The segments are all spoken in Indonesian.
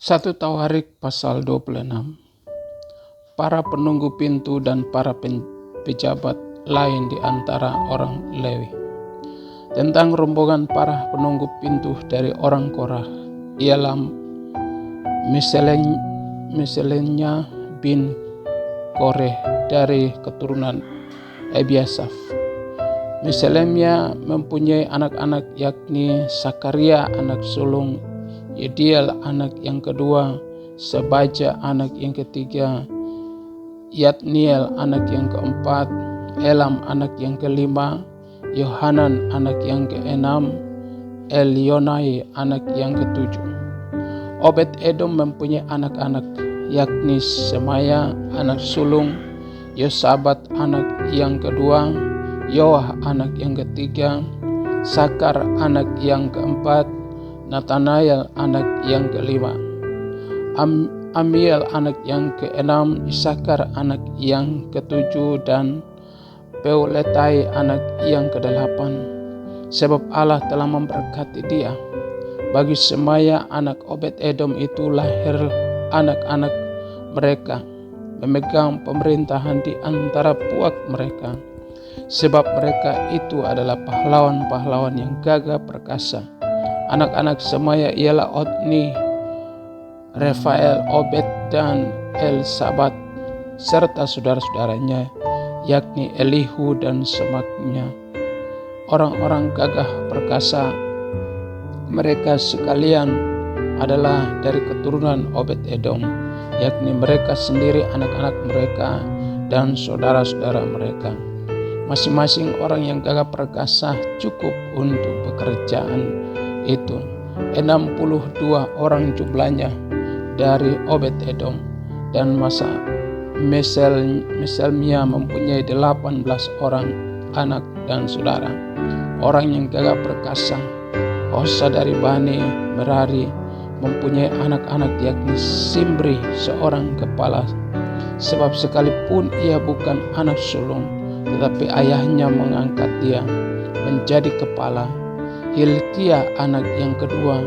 1 Tawarik pasal 26. Para penunggu pintu dan para pejabat lain di antara orang Lewi. Tentang rombongan para penunggu pintu dari orang Korah, ialah Meselenya bin Koreh dari keturunan Ebiasaf. Meselemia mempunyai anak-anak, yakni Sakaria anak sulung, Yediel anak yang kedua, Sebaja anak yang ketiga, Yatniel anak yang keempat, Elam anak yang kelima, Yohanan anak yang keenam, Elionai anak yang ketujuh. Obed Edom mempunyai anak-anak, yakni Semaya anak sulung, Yosabat anak yang kedua, Yoah anak yang ketiga, Sakar anak yang keempat, Natanael anak yang kelima, Amiel anak yang keenam, Isakar anak yang ketujuh, dan Peuletai anak yang kedelapan. Sebab Allah telah memberkati dia. Bagi Semaya anak Obed Edom itu lahir anak-anak mereka, memegang pemerintahan di antara puak mereka. Sebab mereka itu adalah pahlawan-pahlawan yang gagah perkasa. Anak-anak Semaya ialah Otni, Refael, Obed, dan Elsabat, serta saudara-saudaranya, yakni Elihu dan semaknya, orang-orang gagah perkasa. Mereka sekalian adalah dari keturunan Obed Edom, yakni mereka sendiri, anak-anak mereka, dan saudara-saudara mereka. Masing-masing orang yang gagah perkasa cukup untuk pekerjaan itu. 62 orang jumlahnya dari Obed Edom, dan Meselmia mempunyai 18 orang anak dan saudara, orang yang gagah perkasa. Hosa dari Bani Merari mempunyai anak-anak, yakni Simri seorang kepala, sebab sekalipun ia bukan anak sulung, tetapi ayahnya mengangkat dia menjadi kepala. Hilkia anak yang kedua,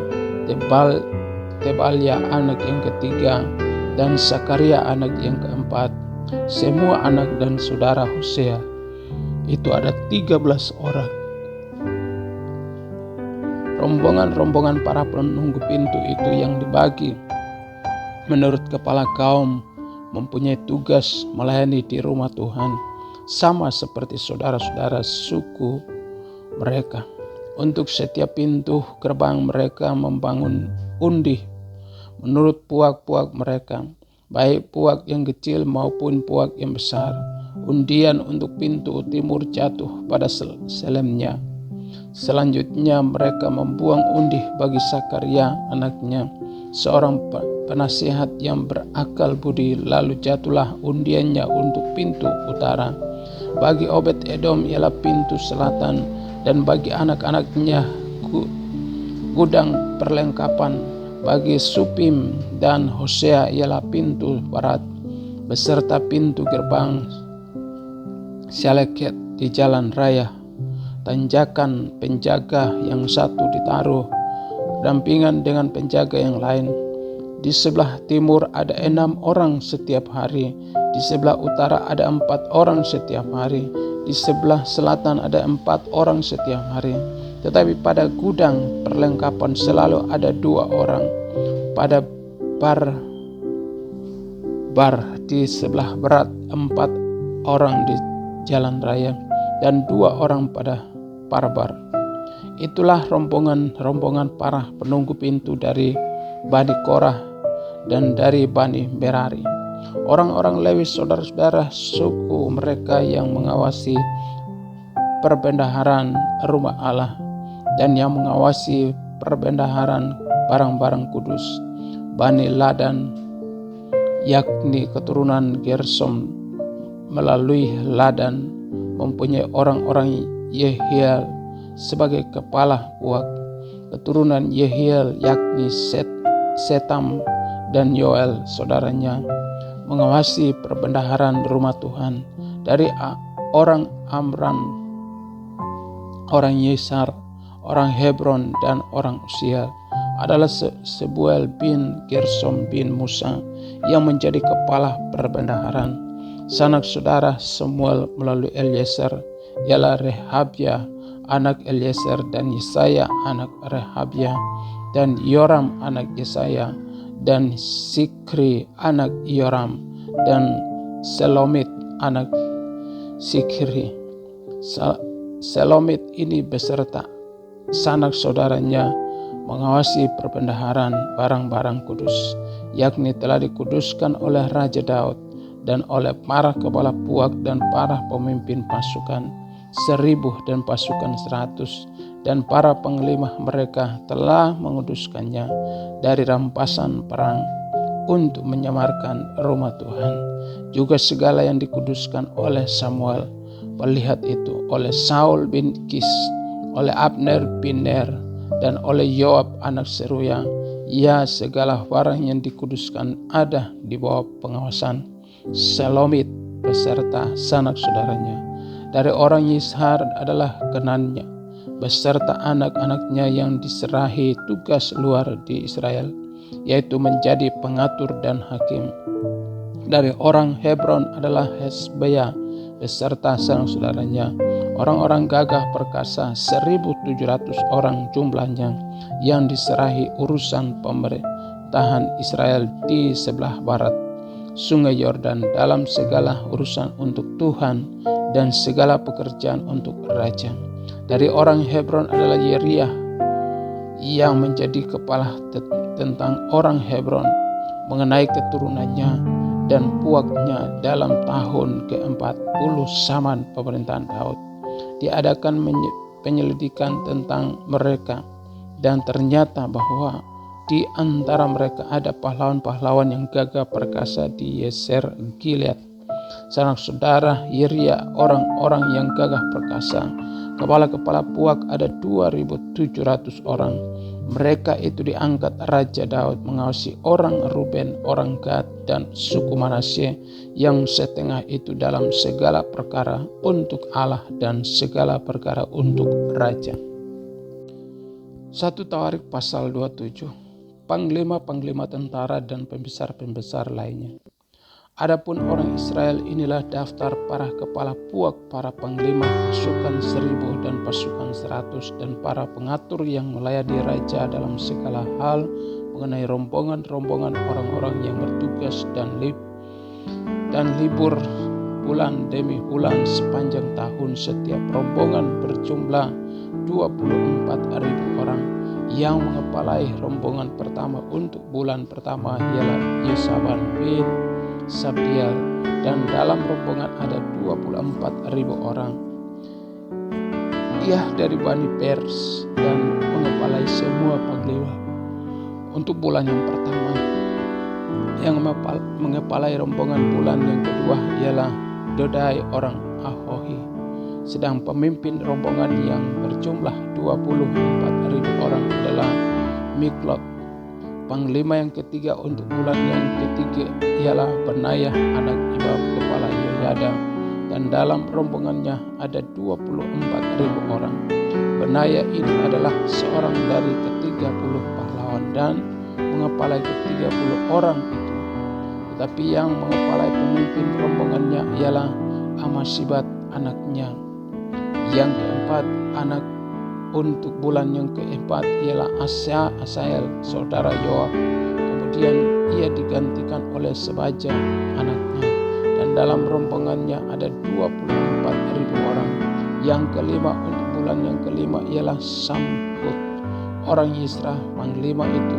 Tebalia anak yang ketiga, dan Sakaria anak yang keempat. Semua anak dan saudara Hosea itu ada 13 orang. Rombongan-rombongan para penunggu pintu itu yang dibagi menurut kepala kaum mempunyai tugas melayani di rumah Tuhan, sama seperti saudara-saudara suku mereka. Untuk setiap pintu gerbang mereka membangun undih menurut puak-puak mereka, baik puak yang kecil maupun puak yang besar. Undian untuk pintu timur jatuh pada Selemnya. Selanjutnya mereka membuang undih bagi Sakaria anaknya, seorang penasihat yang berakal budi. Lalu jatuhlah undiannya untuk pintu utara. Bagi Obed Edom ialah pintu selatan, dan bagi anak-anaknya gudang perlengkapan. Bagi Supim dan Hosea ialah pintu barat, beserta pintu gerbang Syaleket di jalan raya. Tanjakan penjaga yang satu ditaruh dampingan dengan penjaga yang lain. Di sebelah timur ada 6 orang setiap hari, di sebelah utara ada 4 orang setiap hari, di sebelah selatan ada 4 orang setiap hari. Tetapi pada gudang perlengkapan selalu ada 2 orang. Pada bar di sebelah barat 4 orang di jalan raya, dan 2 orang pada parbar. Itulah rombongan para penunggu pintu dari Bani Korah dan dari Bani Merari. Orang-orang Lewi, saudara-saudara suku mereka, yang mengawasi perbendaharaan rumah Allah dan yang mengawasi perbendaharaan barang-barang kudus. Bani Ladan, yakni keturunan Gersom, melalui Ladan mempunyai orang-orang Yehiel sebagai kepala puak. Keturunan Yehiel, yakni Setam dan Yoel saudaranya, mengawasi perbendaharaan rumah Tuhan. Dari orang Amram, orang Yesar, orang Hebron, dan orang Usiel, adalah Sebuel bin Gersom bin Musa yang menjadi kepala perbendaharaan. Sanak saudara Samuel melalui Eliezer ialah Rehabia anak Eliezer, dan Yesaya anak Rehabia, dan Yoram anak Yesaya, dan Sikri anak Yoram, dan Selomit anak Sikri. Selomit ini beserta sanak saudaranya mengawasi perbendaharaan barang-barang kudus, yakni telah dikuduskan oleh Raja Daud dan oleh para kepala puak dan para pemimpin pasukan 1,000 dan pasukan 100, dan para panglima mereka telah menguduskannya dari rampasan perang untuk menyamarkan rumah Tuhan. Juga segala yang dikuduskan oleh Samuel pelihat itu, oleh Saul bin Kis, oleh Abner bin Ner, dan oleh Yoab anak Seruya, ya segala barang yang dikuduskan ada di bawah pengawasan Selomit beserta sanak saudaranya. Dari orang Yishar adalah Kenania beserta anak-anaknya yang diserahi tugas luar di Israel, yaitu menjadi pengatur dan hakim. Dari orang Hebron adalah Hesbaya beserta sanak saudaranya, orang-orang gagah perkasa 1.700 orang jumlahnya, yang diserahi urusan pemerintahan Israel di sebelah barat Sungai Yordan dalam segala urusan untuk Tuhan dan segala pekerjaan untuk raja. Dari orang Hebron adalah Yeriah yang menjadi kepala tentang orang Hebron mengenai keturunannya dan puaknya dalam tahun ke-40 zaman pemerintahan Daud. Diadakan penyelidikan tentang mereka, dan ternyata bahwa di antara mereka ada pahlawan-pahlawan yang gagah perkasa di Yeser Gilead. Sanak saudara Yeria orang-orang yang gagah perkasa. Kepala-kepala puak ada 2.700 orang. Mereka itu diangkat Raja Daud mengawasi orang Ruben, orang Gad, dan suku Manasye yang setengah itu dalam segala perkara untuk Allah dan segala perkara untuk raja. 1 Tawarik pasal 27. Panglima-panglima tentara dan pembesar-pembesar lainnya. Adapun orang Israel, inilah daftar para kepala puak, para panglima pasukan 1.000 dan pasukan 100, dan para pengatur yang melayani raja dalam segala hal mengenai rombongan-rombongan orang-orang yang bertugas dan libur bulan demi bulan sepanjang tahun. Setiap rombongan berjumlah 24.000 orang. Yang mengepalai rombongan pertama untuk bulan pertama ialah Yesaban bin Sabdiel, dan dalam rombongan ada 24.000 orang. Ia dari Bani Pers dan mengepalai semua panglima untuk bulan yang pertama. Yang mengepalai rombongan bulan yang kedua ialah Dodai orang Ahohi, sedang pemimpin rombongan yang berjumlah 24.000 orang adalah Miklot. Panglima yang ketiga untuk bulan yang ketiga ialah Benaiah anak Ibam kepala Yoyada, dan dalam rombongannya ada 24.000 orang. Benaiah ini adalah seorang dari ke-30 pahlawan dan mengepalai ke-30 orang itu. Tetapi yang mengepalai pemimpin rombongannya ialah Amasibat anaknya. Yang keempat anak untuk bulan yang keempat ialah Asael saudara Yoab. Kemudian ia digantikan oleh Sebaja anaknya, dan dalam rombongannya ada 24.000 orang. Yang kelima untuk bulan yang kelima ialah Samhut orang Yisra panglima itu,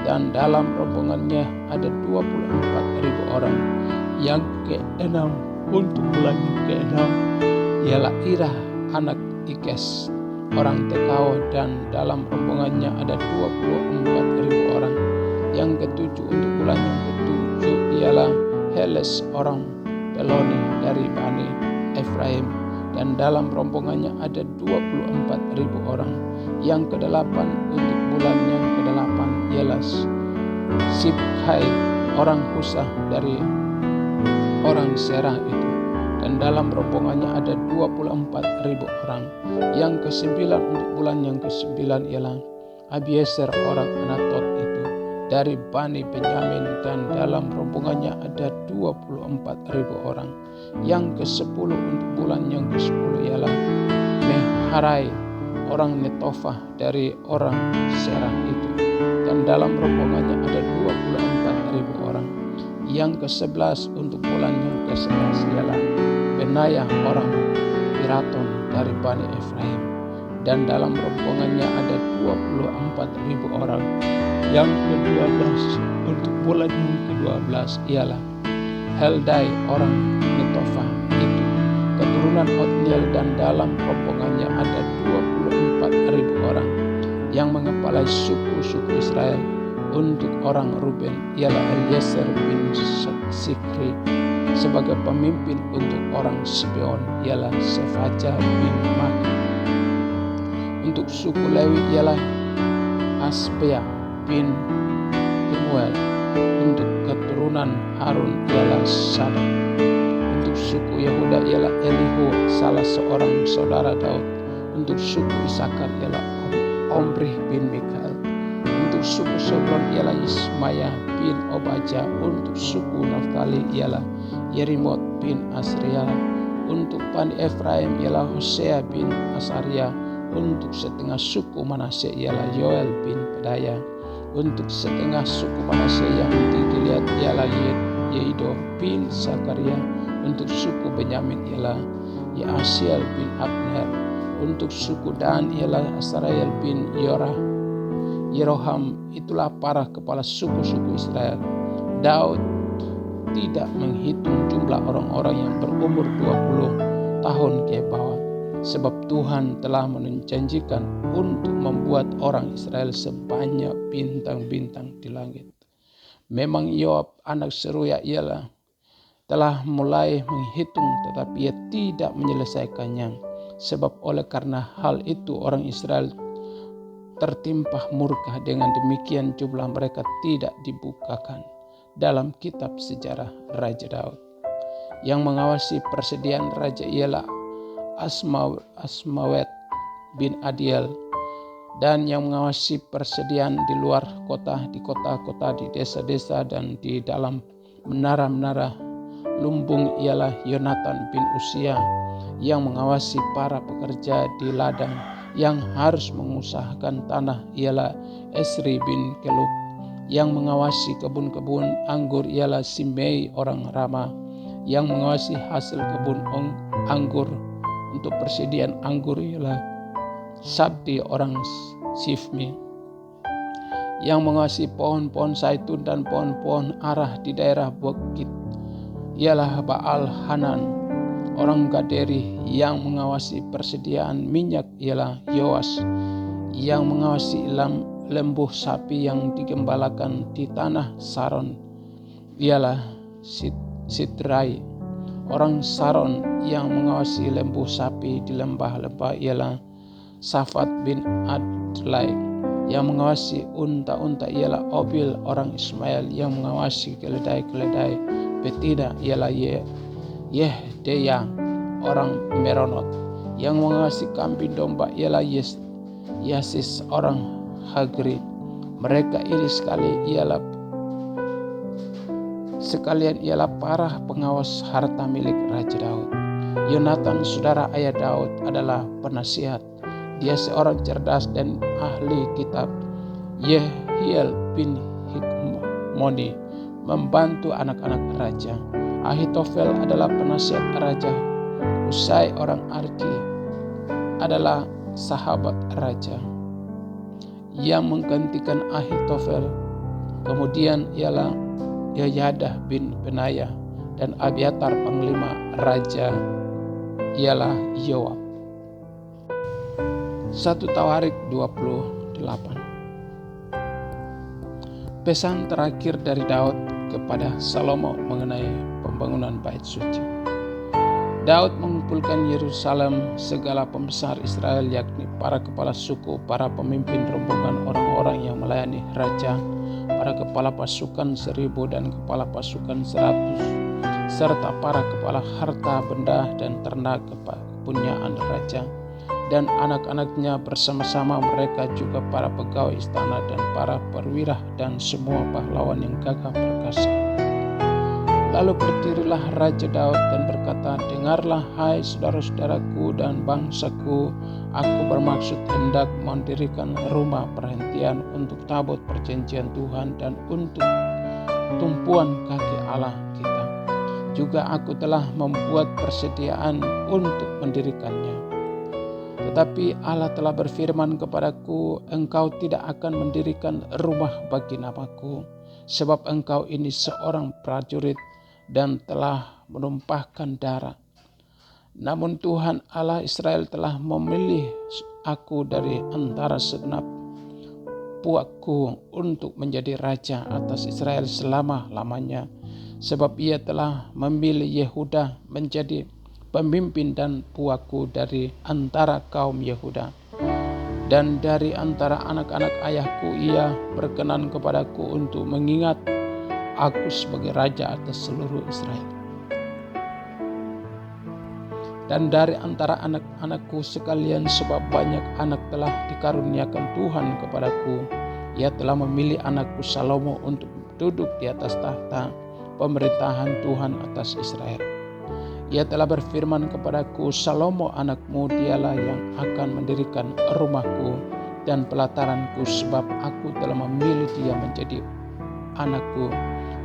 dan dalam rombongannya ada 24.000 orang. Yang keenam untuk bulan yang keenam ialah Ira anak Ikes orang Tekao, dan dalam rombongannya ada 24.000 orang. Yang ketujuh untuk bulan yang ketujuh ialah Heles orang Peloni dari Bani Efraim, dan dalam rombongannya ada 24.000 orang. Yang kedelapan untuk bulan yang kedelapan ialah Sibhai orang Husah dari orang Serah itu, dan dalam rombongannya ada 24.000 orang. Yang kesembilan untuk bulan yang kesembilan ialah Abiezer orang Anatot itu dari Bani Benyamin, dan dalam rombongannya ada 24.000 orang. Yang ke-10 untuk bulan yang ke-10 ialah Meharai orang Netofah dari orang Serah itu, dan dalam rombongannya ada 24.000 orang. Yang ke-11 untuk bulan yang ke-11 ialah Benaya orang Piraton dari Bani Efraim, dan dalam rombongannya ada 24.000 orang. Yang ke-12 untuk bulan yang ke-12 ialah Heldai orang Netofah itu, keturunan Otniel, dan dalam rombongannya ada 24.000 orang. Yang mengepalai suku-suku Israel untuk orang Ruben ialah Eliezer bin Sikri. Sebagai pemimpin untuk orang Sibeon ialah Sefaja bin Maki. Untuk suku Lewi ialah Asbea bin Kemuel. Untuk keturunan Harun ialah Sadok. Untuk suku Yehuda ialah Elihu, salah seorang saudara Daud. Untuk suku Isakar ialah Omri bin Mikael. Untuk suku Sebulon ialah Ismaya bin Obaja. Untuk suku Naftali ialah Yerimot bin Asriel. Untuk Bani Efraim ialah Hosea bin Asaria. Untuk setengah suku Manasye ialah Yoel bin Pedaya. Untuk setengah suku Manasye yang di Gilead ialah Yeido bin Zakaria. Untuk suku Benyamin ialah Yaasiel bin Abner. Untuk suku Dan ialah Asariel bin Yeroham. Itulah para kepala suku-suku Israel. Daud tidak menghitung jumlah orang-orang yang berumur 20 tahun ke bawah, sebab Tuhan telah menjanjikan untuk membuat orang Israel sebanyak bintang-bintang di langit. Memang Yoab anak Seruya ialah telah mulai menghitung, tetapi ia tidak menyelesaikannya. Sebab oleh karena hal itu orang Israel tertimpa murka, dengan demikian jumlah mereka tidak dibukakan dalam kitab sejarah Raja Daud. Yang mengawasi persediaan raja ialah Asmawet bin Adiel, dan yang mengawasi persediaan di luar kota, di kota-kota, di desa-desa, dan di dalam menara-menara lumbung ialah Yonatan bin Usia. Yang mengawasi para pekerja di ladang yang harus mengusahakan tanah ialah Esri bin Kelub. Yang mengawasi kebun-kebun anggur ialah Simei orang Rama. Yang mengawasi hasil kebun anggur untuk persediaan anggur ialah Sabdi orang Sifmi. Yang mengawasi pohon-pohon zaitun dan pohon-pohon arah di daerah bukit ialah Baal Hanan orang Gaderi. Yang mengawasi persediaan minyak ialah Yoas. Yang mengawasi lembu sapi yang digembalakan di tanah Saron ialah Sitrai orang Saron. Yang mengawasi lembu sapi di lembah-lembah ialah Safat bin Adlai. Yang mengawasi unta-unta ialah Obil orang Ismail. Yang mengawasi keledai-keledai betina ialah Yehdeya orang Meronot. Yang mengawasi kambing domba ialah Yasis orang Hagri. Mereka ini sekalian ialah para pengawas harta milik Raja Daud. Yonatan saudara ayah Daud adalah penasihat. Dia seorang cerdas dan ahli kitab. Yehiel bin Hikmoni membantu anak-anak raja. Ahitofel adalah penasihat raja. Usai orang Arki adalah sahabat raja. Yang menggantikan Ahitofel kemudian ialah Yoyadah bin Benaya, dan Abiatar panglima raja ialah Yoab. 1 Tawarik 28. Pesan terakhir dari Daud kepada Salomo mengenai pembangunan bait suci. Daud mengumpulkan Yerusalem segala pembesar Israel, yakni para kepala suku, para pemimpin rombongan, orang-orang yang melayani raja, para kepala pasukan 1000 dan kepala pasukan 100, serta para kepala harta benda dan ternak kepunyaan raja. dan anak-anaknya bersama-sama mereka juga para pegawai istana dan para perwira dan semua pahlawan yang gagah perkasa. Lalu berdirilah Raja Daud dan berkata, "Dengarlah hai saudara-saudaraku dan bangsaku, aku bermaksud hendak mendirikan rumah perhentian untuk tabut perjanjian Tuhan dan untuk tumpuan kaki Allah kita. Juga aku telah membuat persediaan untuk mendirikannya. Tetapi Allah telah berfirman kepadaku, engkau tidak akan mendirikan rumah bagi namaku, sebab engkau ini seorang prajurit dan telah menumpahkan darah. Namun Tuhan Allah Israel telah memilih aku dari antara segenap puakku untuk menjadi raja atas Israel selama-lamanya, sebab ia telah memilih Yehuda menjadi pemimpin dan puakku dari antara kaum Yehuda. Dan dari antara anak-anak ayahku ia berkenan kepadaku untuk mengingat aku sebagai raja atas seluruh Israel. Dan dari antara anak-anakku sekalian, sebab banyak anak telah dikaruniakan Tuhan kepadaku, ia telah memilih anakku Salomo untuk duduk di atas tahta pemerintahan Tuhan atas Israel. Ia telah berfirman kepadaku, Salomo anakmu dialah yang akan mendirikan rumahku dan pelataranku, sebab aku telah memilih dia menjadi anakku,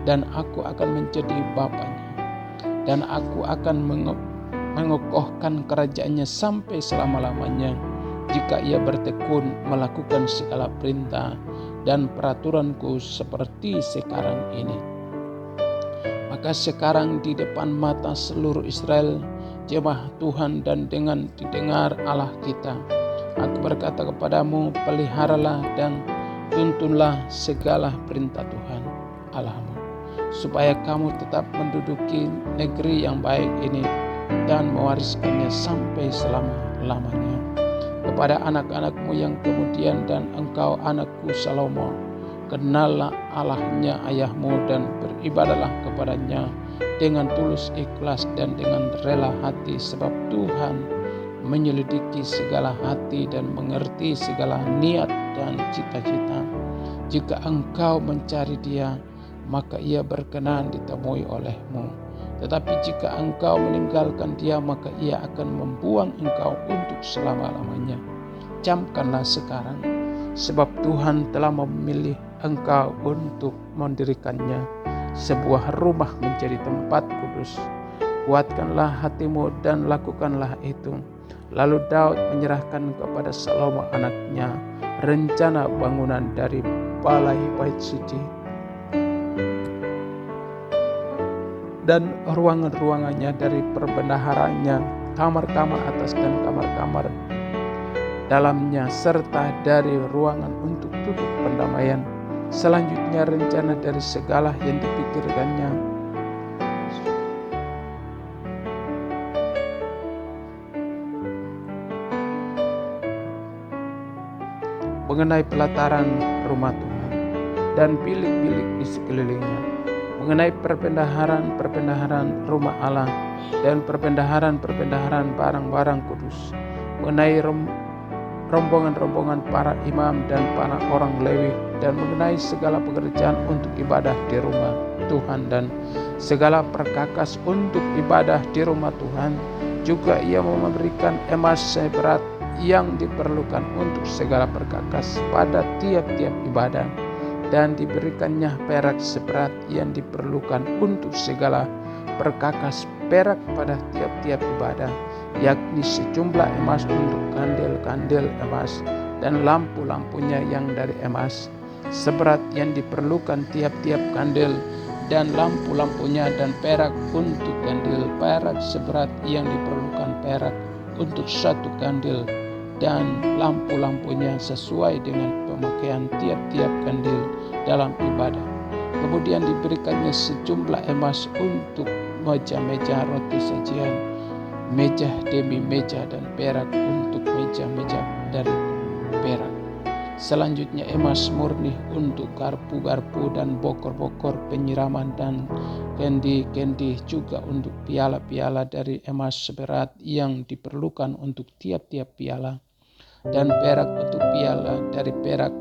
dan aku akan menjadi bapaknya, dan aku akan mengokohkan kerajaannya sampai selama-lamanya, jika ia bertekun melakukan segala perintah dan peraturanku seperti sekarang ini. Maka sekarang di depan mata seluruh Israel, jemaah Tuhan, dan dengan didengar Allah kita, aku berkata kepadamu, peliharalah dan tuntunlah segala perintah Tuhan Allahmu, supaya kamu tetap menduduki negeri yang baik ini dan mewariskannya sampai selama-lamanya kepada anak-anakmu yang kemudian. Dan engkau anakku Salomo, kenallah Allahnya ayahmu dan beribadahlah kepadanya dengan tulus ikhlas dan dengan rela hati, sebab Tuhan menyelidiki segala hati dan mengerti segala niat dan cita-cita. Jika engkau mencari Dia, maka ia berkenan ditemui olehmu. Tetapi jika engkau meninggalkan Dia, maka ia akan membuang engkau untuk selama-lamanya. Camkanlah sekarang, sebab Tuhan telah memilih engkau untuk mendirikannya sebuah rumah menjadi tempat kudus. Kuatkanlah hatimu dan lakukanlah itu. Lalu Daud menyerahkan kepada Salomo anaknya rencana bangunan dari balai bait suci dan ruangan-ruangannya, dari perbendaharanya, kamar-kamar atas dan kamar-kamar dalamnya, serta dari ruangan untuk duduk pendamaian. Selanjutnya rencana dari segala yang dipikirkannya mengenai pelataran rumah Tuhan dan bilik-bilik di sekelilingnya, mengenai perbendaharaan rumah Allah dan perbendaharaan barang-barang kudus, mengenai rombongan-rombongan para imam dan para orang Lewi, dan mengenai segala pekerjaan untuk ibadah di rumah Tuhan dan segala perkakas untuk ibadah di rumah Tuhan. Juga ia memberikan emas seberat yang diperlukan untuk segala perkakas pada tiap-tiap ibadah, dan diberikannya perak seberat yang diperlukan untuk segala perkakas perak pada tiap-tiap ibadah, yakni sejumlah emas untuk kandil-kandil emas dan lampu-lampunya yang dari emas, seberat yang diperlukan tiap-tiap kandil dan lampu-lampunya, dan perak untuk kandil, perak seberat yang diperlukan perak untuk satu kandil dan lampu-lampunya sesuai dengan pemakaian tiap-tiap kandil dalam ibadah. Kemudian diberikannya sejumlah emas untuk meja-meja roti sajian, meja demi meja, dan perak untuk meja-meja dari perak. Selanjutnya emas murni untuk garpu-garpu dan bokor-bokor penyiraman, dan kendi-kendi juga untuk piala-piala dari emas seberat yang diperlukan untuk tiap-tiap piala, dan perak untuk piala dari perak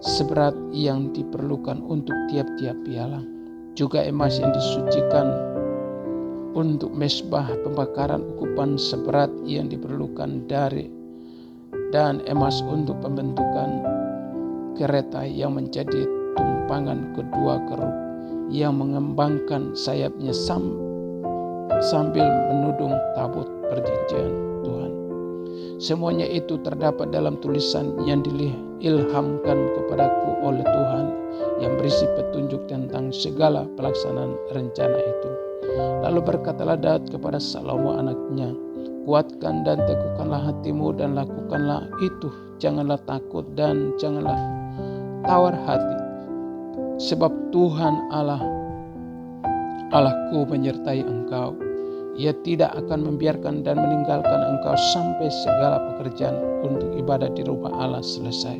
seberat yang diperlukan untuk tiap-tiap piala. Juga emas yang disucikan untuk mesbah pembakaran ukupan seberat yang diperlukan dan emas untuk pembentukan kereta yang menjadi tumpangan kedua kerub yang mengembangkan sayapnya sambil menudung tabut perjanjian Tuhan. Semuanya itu terdapat dalam tulisan yang diilhamkan kepadaku oleh Tuhan, yang berisi petunjuk tentang segala pelaksanaan rencana itu. Lalu berkatalah Daud kepada Salomo anaknya, kuatkan dan teguhkanlah hatimu dan lakukanlah itu. Janganlah takut dan janganlah tawar hati, sebab Tuhan Allahku menyertai engkau. Ia tidak akan membiarkan dan meninggalkan engkau sampai segala pekerjaan untuk ibadah di rumah Allah selesai.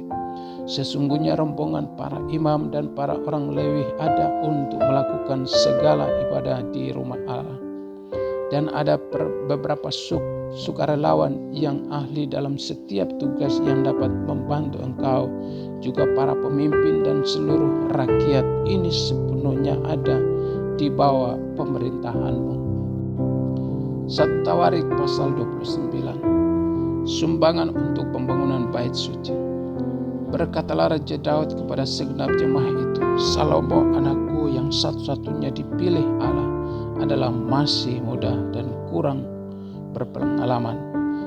Sesungguhnya rombongan para imam dan para orang Lewi ada untuk melakukan segala ibadah di rumah Allah. Dan ada beberapa sukarelawan yang ahli dalam setiap tugas yang dapat membantu engkau. Juga para pemimpin dan seluruh rakyat ini sepenuhnya ada di bawah pemerintahanmu. 1 Tawarik pasal 29. Sumbangan untuk pembangunan bait suci. Berkatalah Raja Daud kepada segenap jemaah itu, Salomo anakku yang satu-satunya dipilih Allah adalah masih muda dan kurang berpengalaman.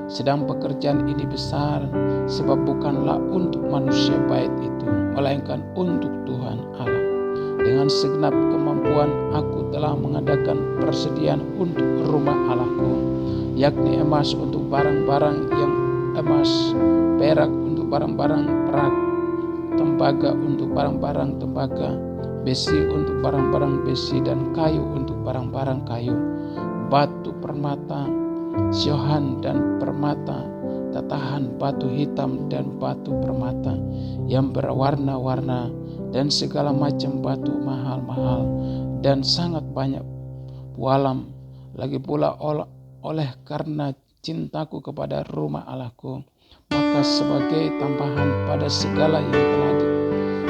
Sedang pekerjaan ini besar, sebab bukanlah untuk manusia bait itu, melainkan untuk Tuhan Allah. Dengan segenap kemampuan aku telah mengadakan persediaan untuk rumah Allahku, yakni emas untuk barang-barang yang emas, perak untuk barang-barang perak, tembaga untuk barang-barang tembaga, besi untuk barang-barang besi, dan kayu untuk barang-barang kayu, batu permata, syohan dan permata, tatahan batu hitam dan batu permata yang berwarna-warna, dan segala macam batu mahal-mahal dan sangat banyak pualam. Lagi pula oleh karena cintaku kepada rumah Allahku, maka sebagai tambahan pada segala yang telah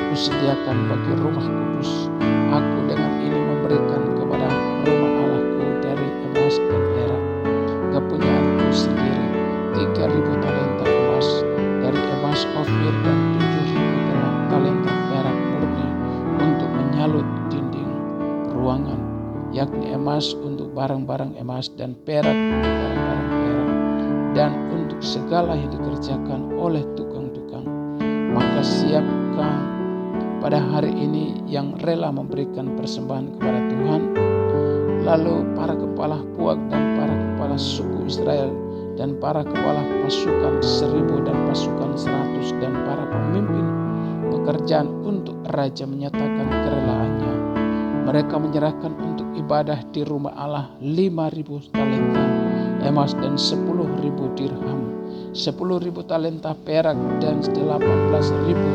kusediakan bagi rumah kudus, aku dengan ini memberikan kepada rumah Allahku dari emas dan perak, kepunyaanku sendiri, 3.000 talenta emas dari emas Ofir dan 7.000 talenta perak murni untuk menyalut dinding ruangan, yakni emas untuk barang-barang emas dan perak untuk barang-barang perak, dan untuk segala yang dikerjakan oleh tukang-tukang. Maka siapkah pada hari ini yang rela memberikan persembahan kepada Tuhan? Lalu para kepala puak dan para kepala suku Israel dan para kepala pasukan 1.000 dan pasukan 100 dan para pemimpin pekerjaan untuk raja menyatakan kerelaannya. Mereka menyerahkan untuk ibadah di rumah Allah 5.000 talenta emas dan 10.000 dirham, 10.000 talenta perak dan 18.000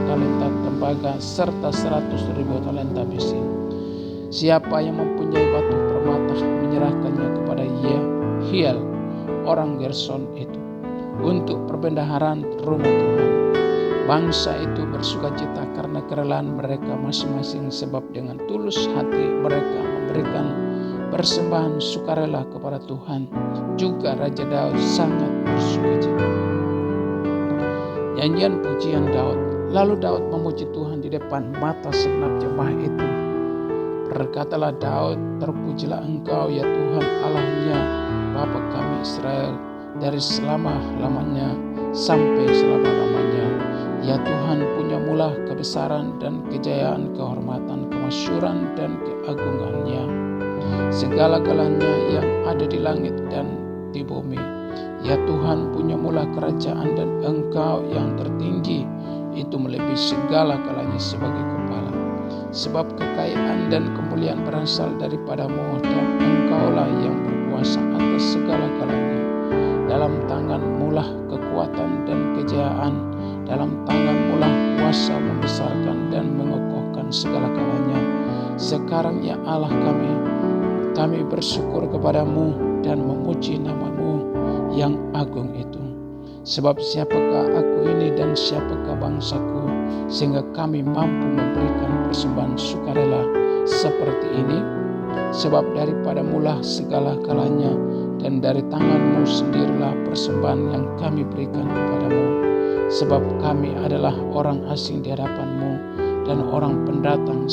talenta tembaga serta 100.000 talenta besi. Siapa yang mempunyai batu permata menyerahkannya kepada Yehiel orang Gerson itu untuk perbendaharaan rumah Tuhan. Bangsa itu bersukacita karena kerelaan mereka masing-masing, sebab dengan tulus hati mereka memberikan persembahan sukarela kepada Tuhan. Juga Raja Daud sangat bersukacita. Nyanyian pujian Daud. Lalu Daud memuji Tuhan di depan mata segenap jemaah itu. Berkatalah Daud, terpujilah Engkau ya Tuhan Allahnya Bapa kami Israel, dari selama-lamanya sampai selama-lamanya. Ya Tuhan, punya mula kebesaran dan kejayaan, kehormatan, kemasyuran dan keagungannya, segala-galanya yang ada di langit dan di bumi. Ya Tuhan, punya mula kerajaan, dan Engkau yang tertinggi itu melebihi segala-galanya sebagai kepala. Sebab kekayaan dan kemuliaan berasal daripadamu, dan Engkaulah yang berkuasa atas segala-galanya. Dalam tangan-Mulah kekuatan dan kejayaan, dalam tangan-Mu lah kuasa membesarkan dan mengokohkan segala galanya. Sekarang ya Allah kami bersyukur kepada-Mu dan memuji nama-Mu yang agung itu. Sebab siapakah aku ini dan siapakah bangsaku, sehingga kami mampu memberikan persembahan sukarela seperti ini? Sebab daripada-Mu lah segala galanya, dan dari tangan-Mu sendirilah persembahan yang kami berikan kepada-Mu. Sebab kami adalah orang asing di hadapan-Mu dan orang pendatang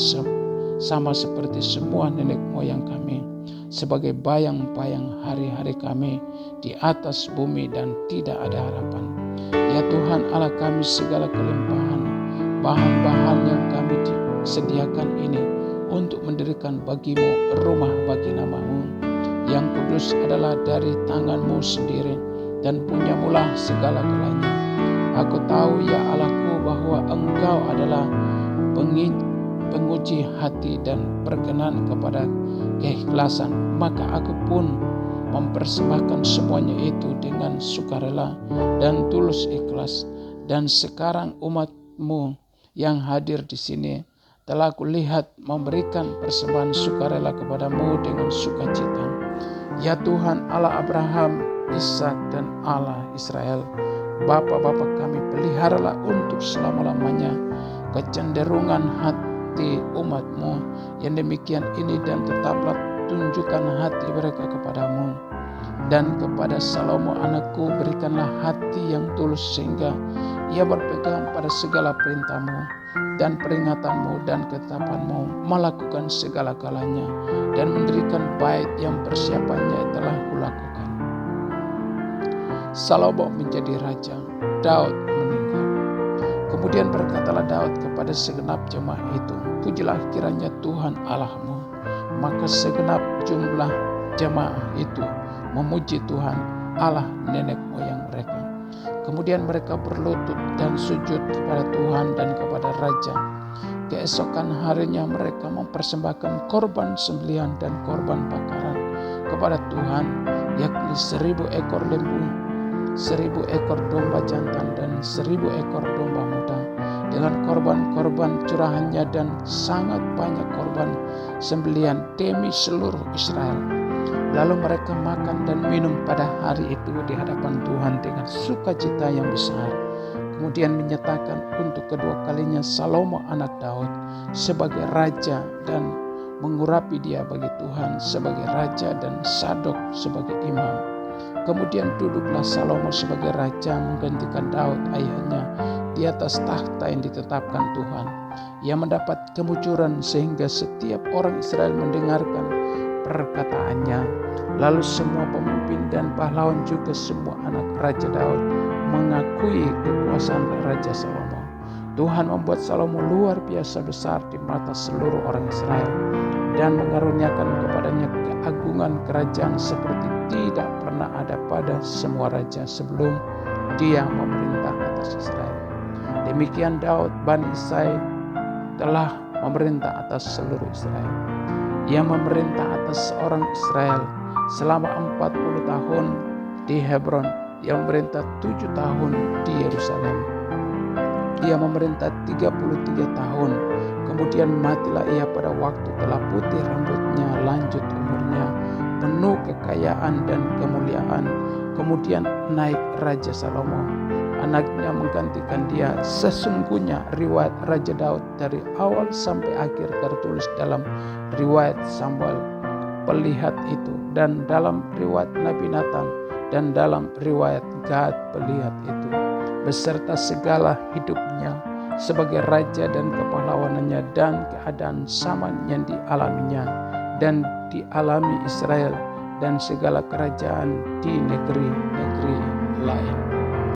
sama seperti semua nenek moyang kami, sebagai bayang-bayang hari-hari kami di atas bumi dan tidak ada harapan. Ya Tuhan Allah kami, segala kelimpahan bahan-bahan yang kami sediakan ini untuk mendirikan bagi-Mu rumah bagi nama-Mu yang kudus adalah dari tangan-Mu sendiri, dan punya-Mu lah segala galanya. Aku tahu ya Allahku bahwa Engkau adalah penguji hati dan berkenan kepada keikhlasan, maka aku pun mempersembahkan semuanya itu dengan sukarela dan tulus ikhlas. Dan sekarang umat-Mu yang hadir di sini telah kulihat memberikan persembahan sukarela kepada-Mu dengan sukacita. Ya Tuhan Allah Abraham, Ishak dan Allah Israel, Bapa-bapa kami, peliharalah untuk selama-lamanya kecenderungan hati umat-Mu yang demikian ini, dan tetaplah tunjukkan hati mereka kepada-Mu. Dan kepada Salomo anakku berikanlah hati yang tulus, sehingga ia berpegang pada segala perintah-Mu dan peringatan-Mu dan ketetapan-Mu, melakukan segala galanya dan mendirikan bait yang persiapannya telah kulakukan. Salomo menjadi raja, Daud meninggal. Kemudian berkatalah Daud kepada segenap jemaah itu, pujilah kiranya Tuhan Allah-Mu. Maka segenap jumlah jemaah itu memuji Tuhan Allah nenek moyang mereka. Kemudian mereka berlutut dan sujud kepada Tuhan dan kepada raja. Keesokan harinya mereka mempersembahkan korban sembelihan dan korban bakaran kepada Tuhan, yakni 1.000 ekor lembu, 1.000 ekor domba jantan, dan 1.000 ekor domba muda, dengan korban-korban curahannya dan sangat banyak korban sembelihan demi seluruh Israel. Lalu mereka makan dan minum pada hari itu di hadapan Tuhan dengan sukacita yang besar. Kemudian menyatakan untuk kedua kalinya Salomo anak Daud sebagai raja, dan mengurapi dia bagi Tuhan sebagai raja dan Sadok sebagai imam. Kemudian duduklah Salomo sebagai raja menggantikan Daud ayahnya di atas tahta yang ditetapkan Tuhan. Ia mendapat kemujuran sehingga setiap orang Israel mendengarkan perkataannya. Lalu semua pemimpin dan pahlawan juga semua anak Raja Daud mengakui kekuasaan Raja Salomo. Tuhan membuat Salomo luar biasa besar di mata seluruh orang Israel, dan mengaruniakan kepadanya keagungan kerajaan seperti tidak pernah ada pada semua raja sebelum dia memerintah atas Israel. Demikian Daud Bani Isai telah memerintah atas seluruh Israel. Ia memerintah atas orang Israel selama 40 tahun di Hebron. Ia memerintah 7 tahun di Yerusalem. Ia memerintah 33 tahun. Kemudian matilah ia pada waktu telah putih rambutnya, lanjut umurnya, penuh kekayaan dan kemuliaan. Kemudian naik Raja Salomo, anaknya menggantikan dia. Sesungguhnya riwayat Raja Daud dari awal sampai akhir tertulis dalam riwayat Samuel pelihat itu, dan dalam riwayat Nabi Nathan, dan dalam riwayat Gad pelihat itu, beserta segala hidupnya sebagai raja dan kepahlawanannya dan keadaan zaman yang dialaminya dan dialami Israel dan segala kerajaan di negeri-negeri lain.